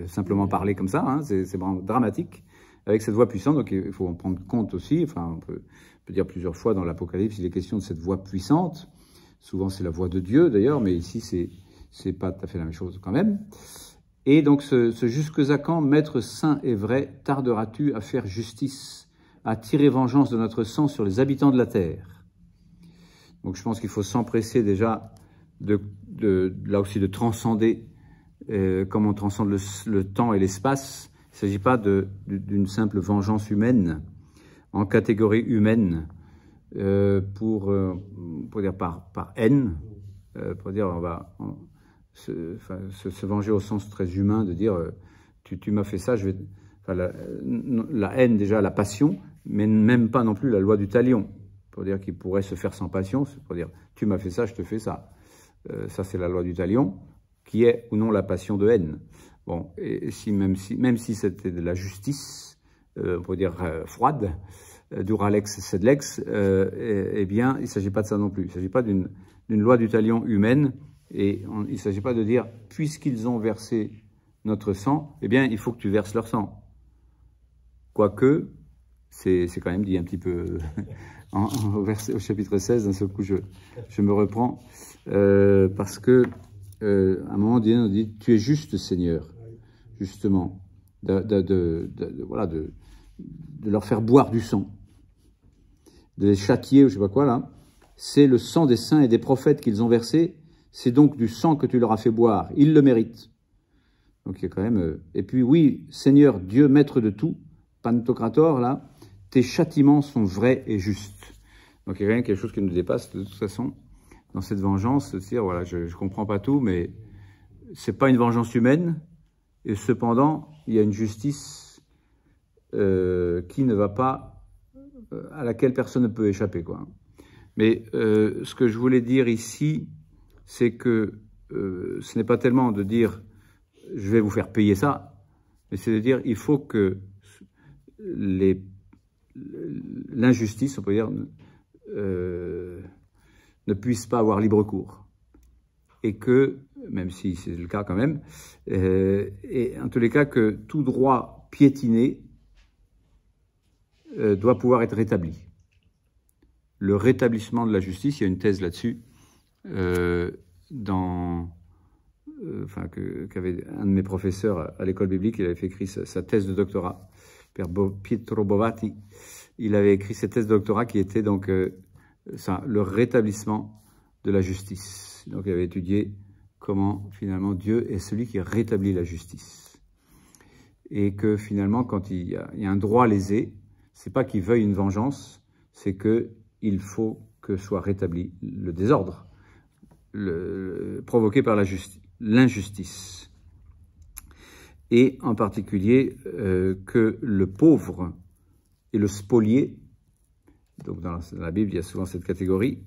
simplement parler comme ça, hein, c'est vraiment dramatique avec cette voix puissante. Donc il faut en prendre compte aussi. Enfin, on peut dire plusieurs fois dans l'Apocalypse, il est question de cette voix puissante. Souvent c'est la voix de Dieu d'ailleurs, mais ici c'est pas tout à fait la même chose quand même. Et donc, ce jusque à quand, maître saint et vrai, tarderas-tu à faire justice, à tirer vengeance de notre sang sur les habitants de la terre? Donc, je pense qu'il faut s'empresser déjà là aussi de transcender, comme on transcende le temps et l'espace. Il ne s'agit pas d'une simple vengeance humaine, en catégorie humaine, pour dire par haine, pour dire on va se venger au sens très humain de dire tu m'as fait ça, je vais. Enfin, la haine déjà, la passion, mais même pas non plus la loi du talion, pour dire qu'il pourrait se faire sans passion, c'est pour dire tu m'as fait ça, je te fais ça. Ça c'est la loi du talion, qui est ou non la passion de haine. Bon, et même si c'était de la justice, on peut dire froide, duralex sed lex, eh bien il ne s'agit pas de ça non plus. Il ne s'agit pas d'une loi du talion humaine. Et il ne s'agit pas de dire, puisqu'ils ont versé notre sang, eh bien, il faut que tu verses leur sang. Quoique, c'est quand même dit un petit peu au chapitre 16, d'un seul coup, je me reprends, parce que, à un moment donné, on dit, tu es juste, Seigneur, justement, voilà, de leur faire boire du sang, de les châtier, ou je ne sais pas quoi, là. C'est le sang des saints et des prophètes qu'ils ont versé. C'est donc du sang que tu leur as fait boire. Ils le méritent. Donc il y a quand même... Et puis oui, Seigneur, Dieu, maître de tout, Pantocrator, là, tes châtiments sont vrais et justes. Donc il y a quand même quelque chose qui nous dépasse, de toute façon, dans cette vengeance, de dire, voilà, je ne comprends pas tout, mais c'est pas une vengeance humaine, et cependant, il y a une justice qui ne va pas... à laquelle personne ne peut échapper, quoi. Mais ce que je voulais dire ici, c'est que ce n'est pas tellement de dire « je vais vous faire payer ça », mais c'est de dire « il faut que l'injustice, on peut dire, ne puisse pas avoir libre cours. Et que, même si c'est le cas quand même, et en tous les cas que tout droit piétiné doit pouvoir être rétabli. Le rétablissement de la justice, il y a une thèse là-dessus, qu'avait un de mes professeurs à l'école biblique, il avait fait écrire sa thèse de doctorat, Père Pietro Bovati. Il avait écrit cette thèse de doctorat qui était donc le rétablissement de la justice. Donc il avait étudié comment finalement Dieu est celui qui rétablit la justice. Et que finalement quand il y a un droit lésé, c'est pas qu'il veuille une vengeance, c'est qu'il faut que soit rétabli le désordre provoqué par l'injustice. Et en particulier que le pauvre et le spolié, donc dans la Bible il y a souvent cette catégorie,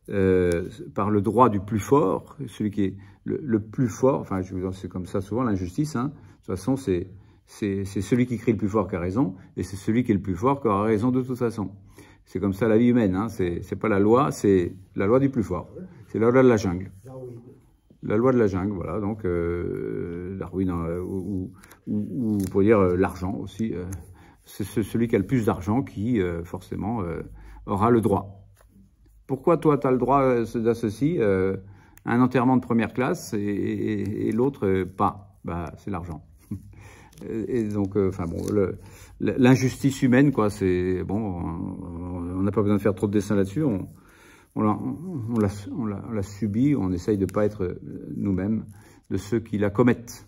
par le droit du plus fort, celui qui est le plus fort, enfin c'est comme ça souvent l'injustice, hein. De toute façon c'est celui qui crie le plus fort qui a raison, et c'est celui qui est le plus fort qui aura raison de toute façon. C'est comme ça la vie humaine, hein. C'est pas la loi, c'est la loi du plus fort. C'est la loi de la jungle. La loi de la jungle, voilà, donc Darwin, ou on pourrait dire l'argent aussi. C'est celui qui a le plus d'argent qui, forcément, aura le droit. Pourquoi toi, tu as le droit d'associer un enterrement de première classe et l'autre pas? Bah, c'est l'argent. Et donc, l'injustice humaine, quoi, c'est bon, on n'a pas besoin de faire trop de dessins là-dessus, on la subit, on essaye de ne pas être nous-mêmes de ceux qui la commettent.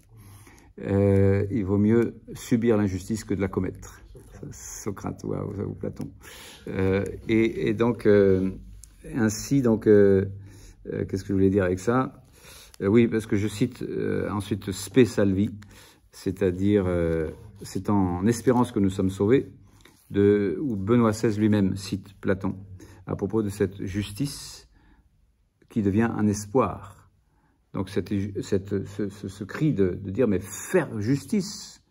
Il vaut mieux subir l'injustice que de la commettre. Socrate ou Platon. Et donc, ainsi, donc, qu'est-ce que je voulais dire avec ça? Oui, parce que je cite ensuite Spe Salvi, c'est-à-dire, c'est en espérance que nous sommes sauvés, où Benoît XVI lui-même cite Platon, à propos de cette justice qui devient un espoir. Donc ce cri de dire mais faire justice,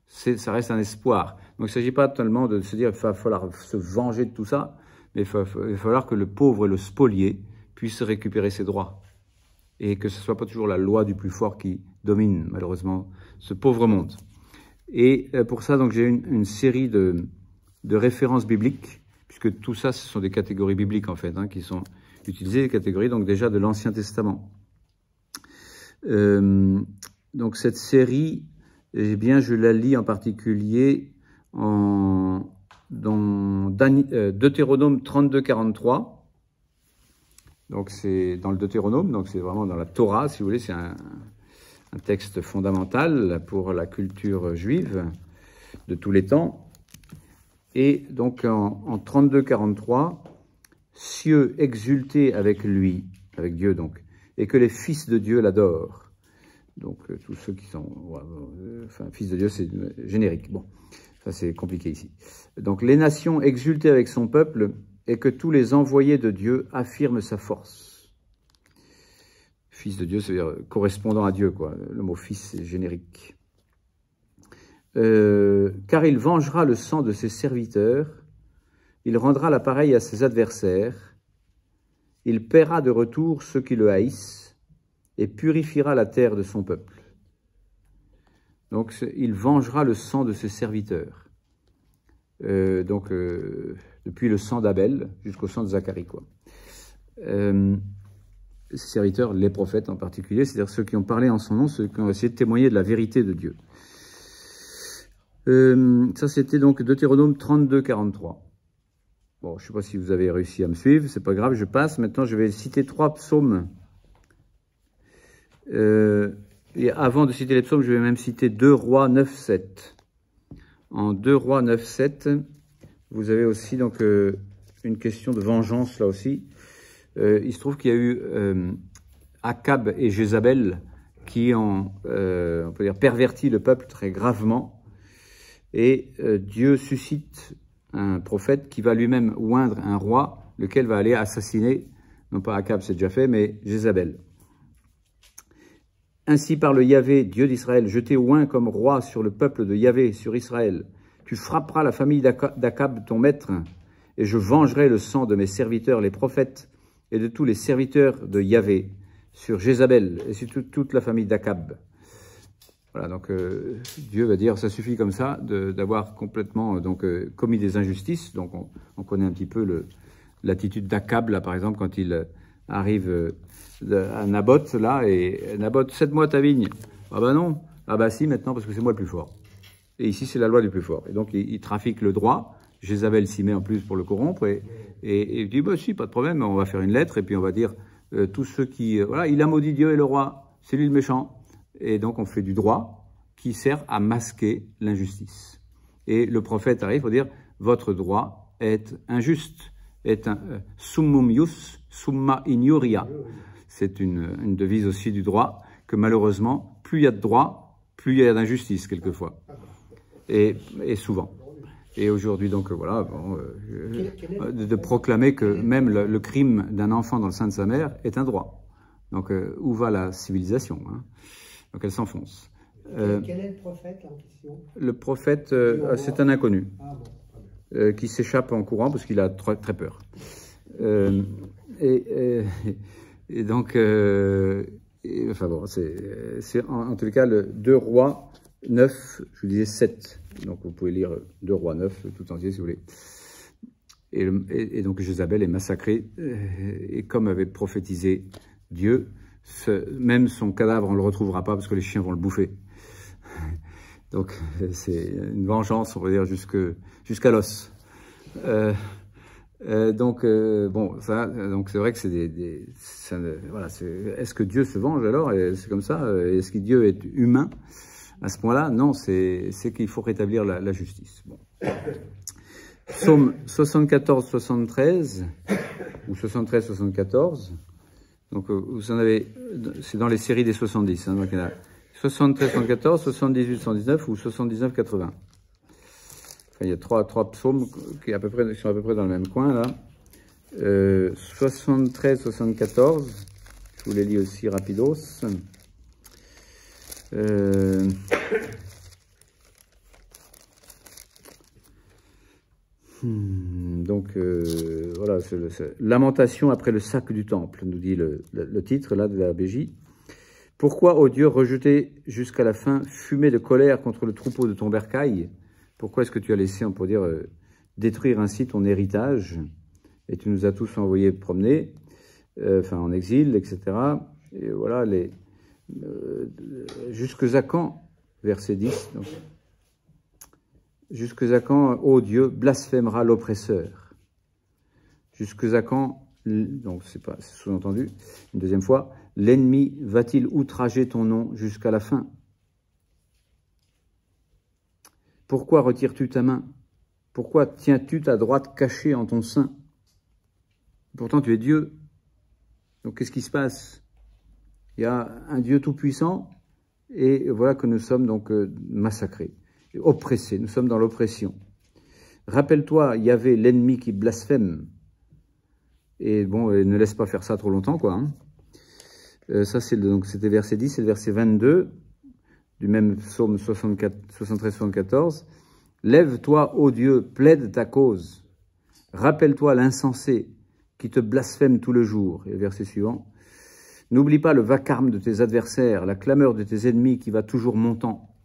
ça reste un espoir. Donc il ne s'agit pas tellement de se dire qu'il va falloir se venger de tout ça, mais il va falloir que le pauvre et le spolié puissent récupérer ses droits. Et que ce ne soit pas toujours la loi du plus fort qui domine malheureusement ce pauvre monde. Et pour ça, donc j'ai une série de références bibliques, puisque tout ça, ce sont des catégories bibliques, en fait, hein, qui sont utilisées, des catégories, donc déjà de l'Ancien Testament. Donc cette série, eh bien, je la lis en particulier dans Deutéronome 32-43. Donc c'est dans le Deutéronome, donc c'est vraiment dans la Torah, si vous voulez, c'est un texte fondamental pour la culture juive de tous les temps. Et donc en 32-43, cieux exultés avec lui, avec Dieu donc, et que les fils de Dieu l'adorent. Donc tous ceux qui sont, fils de Dieu, c'est générique. Bon, ça c'est compliqué ici. Donc les nations exultées avec son peuple, et que tous les envoyés de Dieu affirment sa force. Fils de Dieu, c'est-à-dire correspondant à Dieu, quoi. Le mot fils, c'est générique. Car il vengera le sang de ses serviteurs, il rendra la pareille à ses adversaires, il paiera de retour ceux qui le haïssent, et purifiera la terre de son peuple. Donc, il vengera le sang de ses serviteurs. Depuis le sang d'Abel jusqu'au sang de Zacharie, quoi. Ses serviteurs, les prophètes en particulier, c'est-à-dire ceux qui ont parlé en son nom, ceux qui ont essayé de témoigner de la vérité de Dieu. Ça, c'était donc Deutéronome 32-43. Bon, je ne sais pas si vous avez réussi à me suivre, c'est pas grave, je passe. Maintenant, je vais citer 3 psaumes. Et avant de citer les psaumes, je vais même citer 2 Rois 9-7. En 2 Rois 9-7, vous avez aussi donc une question de vengeance là aussi. Il se trouve qu'il y a eu Akab et Jézabel qui ont, on peut dire, perverti le peuple très gravement. Et Dieu suscite un prophète qui va lui-même oindre un roi, lequel va aller assassiner, non pas Akab, c'est déjà fait, mais Jézabel. Ainsi parle Yahvé, Dieu d'Israël, je t'ai oint comme roi sur le peuple de Yahvé, sur Israël. tu frapperas la famille d'Akab, ton maître, et je vengerai le sang de mes serviteurs, les prophètes, et de tous les serviteurs de Yahvé, sur Jézabel et sur toute la famille d'Akab. Voilà, donc Dieu va dire, ça suffit comme ça d'avoir complètement commis des injustices. Donc on connaît un petit peu l'attitude d'Akab, là, par exemple, quand il arrive à Naboth, là, et Naboth, cède-moi ta vigne. Ah ben non, ah ben si, maintenant, parce que c'est moi le plus fort. Et ici, c'est la loi du plus fort. Et donc, il trafique le droit. Jézabel s'y met en plus pour le corrompre. Et il dit, bah si, pas de problème, on va faire une lettre, et puis on va dire, tous ceux qui... voilà, il a maudit Dieu et le roi, c'est lui le méchant. Et donc, on fait du droit qui sert à masquer l'injustice. Et le prophète arrive pour dire, votre droit est injuste, est un summum ius, summa ignoria. C'est une devise aussi du droit, que malheureusement, plus il y a de droit, plus il y a d'injustice, quelquefois. Et souvent. Et aujourd'hui, donc, voilà, bon, de proclamer que même le crime d'un enfant dans le sein de sa mère est un droit. Donc, où va la civilisation, hein? Donc, elle s'enfonce. Quel est le prophète en question? Le prophète, c'est un inconnu, qui s'échappe en courant parce qu'il a très peur. Et donc, enfin bon, c'est en tout cas le 2 Rois 9, je vous disais 7. Donc vous pouvez lire 2 Rois 9 tout entier si vous voulez. Et donc Jézabel est massacrée, et comme avait prophétisé Dieu, même son cadavre on ne le retrouvera pas parce que les chiens vont le bouffer. Donc c'est une vengeance, on va dire, jusqu'à l'os. Bon, ça, donc c'est vrai que c'est voilà, est-ce que Dieu se venge alors? C'est comme ça? Est-ce que Dieu est humain à ce point-là? Non, c'est qu'il faut rétablir la justice. Bon. Psaume 74-73 ou 73-74. Donc vous en avez, c'est dans les séries des 70. Hein, donc il y en a 73-74, 78-119 ou 79-80. Enfin, il y a trois psaumes qui sont à peu près dans le même coin là. 73-74. Je vous les lis aussi rapidos. Voilà, Lamentation après le sac du temple, nous dit le titre là de la BJ. Pourquoi, ô Dieu, rejeter jusqu'à la fin, fumer de colère contre le troupeau de ton bercail? Pourquoi est-ce que tu as laissé, on peut dire, détruire ainsi ton héritage? Et tu nous as tous envoyés promener, en exil, etc. Et voilà, jusque à quand, verset 10, donc, jusque à quand, ô Dieu, blasphémera l'oppresseur? Jusque à quand, donc c'est sous-entendu, une deuxième fois, l'ennemi va-t-il outrager ton nom jusqu'à la fin? Pourquoi retires-tu ta main? Pourquoi tiens-tu ta droite cachée en ton sein? Pourtant tu es Dieu. Donc qu'est-ce qui se passe? Il y a un Dieu tout-puissant, et voilà que nous sommes donc massacrés, oppressés, nous sommes dans l'oppression. Rappelle-toi, Yahvé, l'ennemi qui blasphème, et bon, ne laisse pas faire ça trop longtemps, quoi. Hein. Ça, c'était verset 10 et le verset 22 du même psaume 73-74. Lève-toi, ô Dieu, plaide ta cause. Rappelle-toi l'insensé qui te blasphème tout le jour. Et le verset suivant. N'oublie pas le vacarme de tes adversaires, la clameur de tes ennemis qui va toujours montant.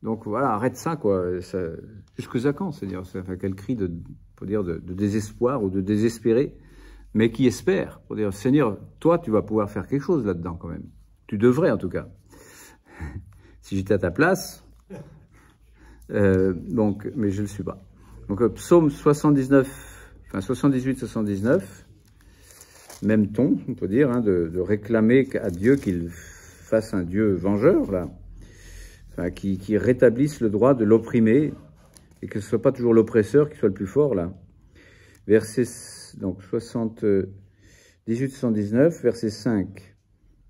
Donc voilà, arrête ça, quoi. Jusque à quand? C'est-à-dire, ça fait quel cri de désespoir ou de désespéré, mais qui espère, pour dire, Seigneur, toi, tu vas pouvoir faire quelque chose là-dedans quand même. Tu devrais, en tout cas. Si j'étais à ta place, mais je ne le suis pas. Donc, psaume 78-79, même ton, on peut dire, hein, de réclamer à Dieu qu'il fasse un Dieu vengeur, là, qui rétablisse le droit de l'opprimé, et que ce ne soit pas toujours l'oppresseur qui soit le plus fort, là. Verset, donc, 78-119, verset 5.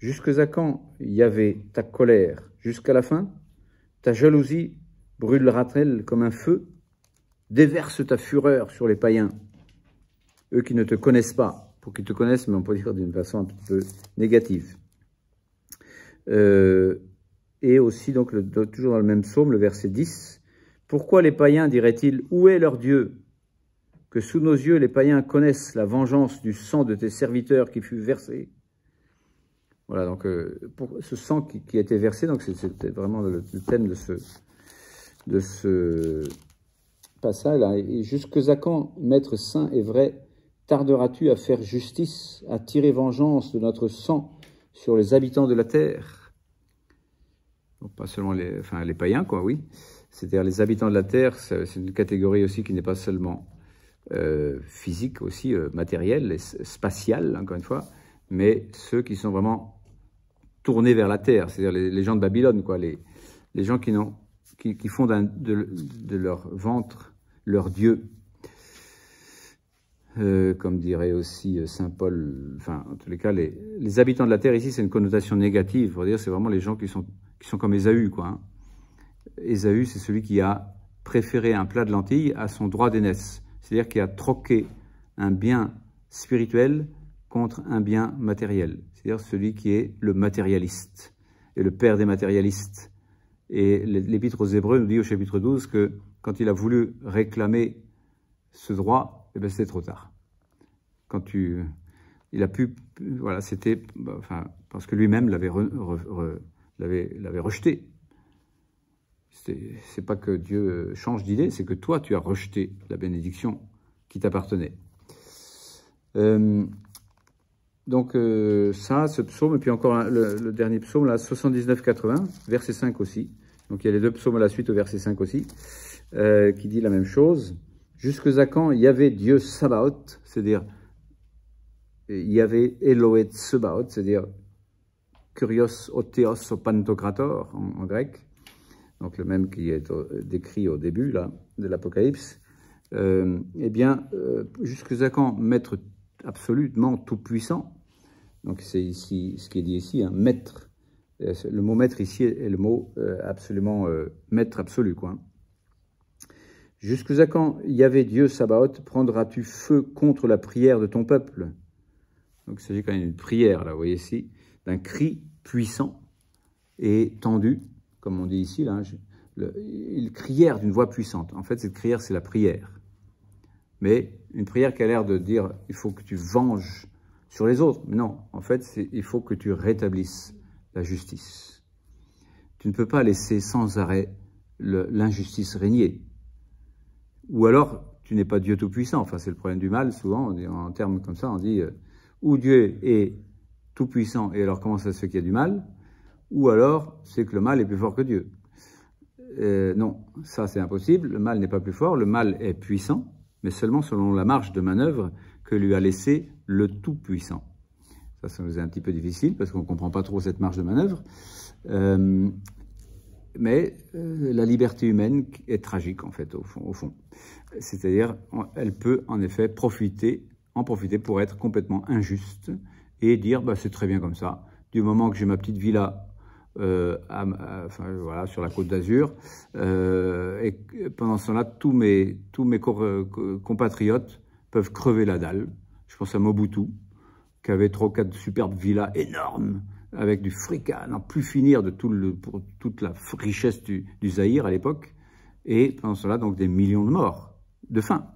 Jusque à quand, Yahvé, ta colère? Jusqu'à la fin? Ta jalousie brûlera-t-elle comme un feu? Déverse ta fureur sur les païens, eux qui ne te connaissent pas, pour qu'ils te connaissent, mais on peut dire d'une façon un petit peu négative. Et aussi, donc, toujours dans le même psaume, le verset 10, Pourquoi les païens, diraient-ils, où est leur Dieu? Que sous nos yeux, les païens connaissent la vengeance du sang de tes serviteurs qui fut versé. Voilà, donc pour ce sang qui a été versé, donc c'était vraiment le thème de ce passage-là. Et jusqu'à quand, Maître saint et vrai, tarderas-tu à faire justice, à tirer vengeance de notre sang sur les habitants de la terre? Donc, pas seulement les païens, quoi, oui. C'est-à-dire les habitants de la terre, c'est une catégorie aussi qui n'est pas seulement physique, aussi matérielle et spatiale, encore une fois, mais ceux qui sont vraiment tournés vers la terre, c'est-à-dire les gens de Babylone, quoi, les gens qui font de leur ventre leur Dieu. Comme dirait aussi saint Paul, enfin, en tous les cas, les habitants de la terre, ici, c'est une connotation négative, pour dire c'est vraiment les gens qui sont comme Ésaü, quoi. Hein. Ésaü, c'est celui qui a préféré un plat de lentilles à son droit d'aînesse, c'est-à-dire qui a troqué un bien spirituel contre un bien matériel, c'est-à-dire celui qui est le matérialiste, et le père des matérialistes. Et l'Épître aux Hébreux nous dit au chapitre 12 que quand il a voulu réclamer ce droit, eh ben c'était trop tard. Quand il a pu, voilà, c'était, enfin, parce que lui-même l'avait rejeté. C'est pas que Dieu change d'idée, c'est que toi, tu as rejeté la bénédiction qui t'appartenait. Donc ça, ce psaume, et puis encore le dernier psaume, là, 79-80, verset 5 aussi. Donc il y a les deux psaumes à la suite au verset 5 aussi, qui dit la même chose. Jusqu'à quand Yahvé Dieu Sabaoth, c'est-à-dire Yahvé Elohet Sabaoth, c'est-à-dire Kurios Otheos Opantokrator en grec, donc le même qui est décrit au début là, de l'Apocalypse, eh bien, jusqu'à quand Maître absolument tout-puissant, donc c'est ici ce qui est dit ici, hein, Maître, le mot Maître ici est le mot absolument Maître absolu, quoi. Jusqu'à quand, Yahvé Dieu Sabaoth, prendras-tu feu contre la prière de ton peuple? Donc il s'agit quand même d'une prière, là, vous voyez ici, d'un cri puissant et tendu, comme on dit ici, là, ils crièrent d'une voix puissante. En fait, cette prière, c'est la prière. Mais une prière qui a l'air de dire, il faut que tu venges sur les autres. Mais non, en fait, il faut que tu rétablisses la justice. Tu ne peux pas laisser sans arrêt l'injustice régner. Ou alors, tu n'es pas Dieu Tout-Puissant. Enfin, c'est le problème du mal, souvent, en termes comme ça, on dit ou Dieu est Tout-Puissant, et alors comment ça se fait qu'il y a du mal, ou alors c'est que le mal est plus fort que Dieu. Non, ça c'est impossible, le mal n'est pas plus fort, le mal est puissant, mais seulement selon la marge de manœuvre que lui a laissé le Tout-Puissant. Ça nous est un petit peu difficile, parce qu'on ne comprend pas trop cette marge de manœuvre. Mais la liberté humaine est tragique, en fait, au fond. C'est-à-dire, elle peut, en effet, en profiter pour être complètement injuste et dire, bah, c'est très bien comme ça. Du moment que j'ai ma petite villa voilà, sur la Côte d'Azur, et pendant ce temps-là, tous mes compatriotes peuvent crever la dalle. Je pense à Mobutu, qui avait 3 ou 4 superbes villas énormes, avec du fric à n'en plus finir pour toute la richesse du Zaïre à l'époque, et pendant cela, donc des millions de morts, de faim.